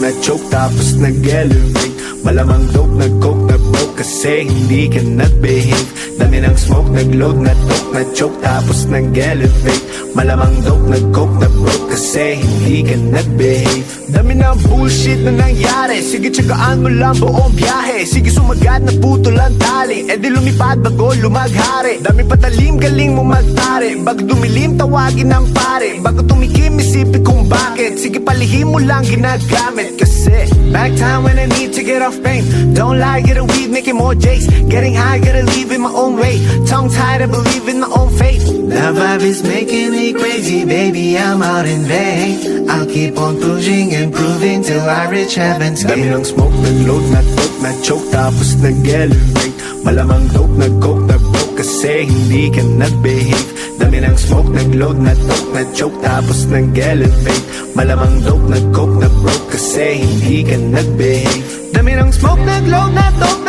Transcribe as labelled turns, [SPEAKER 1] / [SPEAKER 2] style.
[SPEAKER 1] na choke tapos nag-elevate. Malamang dope na coke na broke kasi hindi ka nag-behave. Dami ng smoke, nag-load na toke na choke tapos nag-elevate. Malamang dope na coke na broke kasi hindi ka nag-behave. Dami ng bullshit na nangyari, sige tsagaan mo lang buong biyahe. Sige sumagat na puto lang tali, e di lumipad bago lumaghari. Dami patalim, galing mo magtari, bago dumilim tawagin ng pare. Bago tumikim isipin kung bakit, sige palihim mo lang ginagamit. Kasi back time when I need to get off pain. Don't lie, get a weed, making more jakes. Getting high, gotta leave in my own way. Tongue tied, I believe in my own faith. The vibe is making me crazy, baby, I'm out in vain. I'll keep on pushing and proving till I reach heaven's gate. Dami ng smoke, nag-load, na dope, na choke tapos nag-elevate. Malamang dope, nag-coke, na broke kasi hindi ka nag-behave. Dami ng smoke, nag-load, na dope, na choke tapos nag-elevate. Malamang dope, nag-coke, na broke kasi hindi ka nag-behave. Dami ng smoke, nag-load, na dope,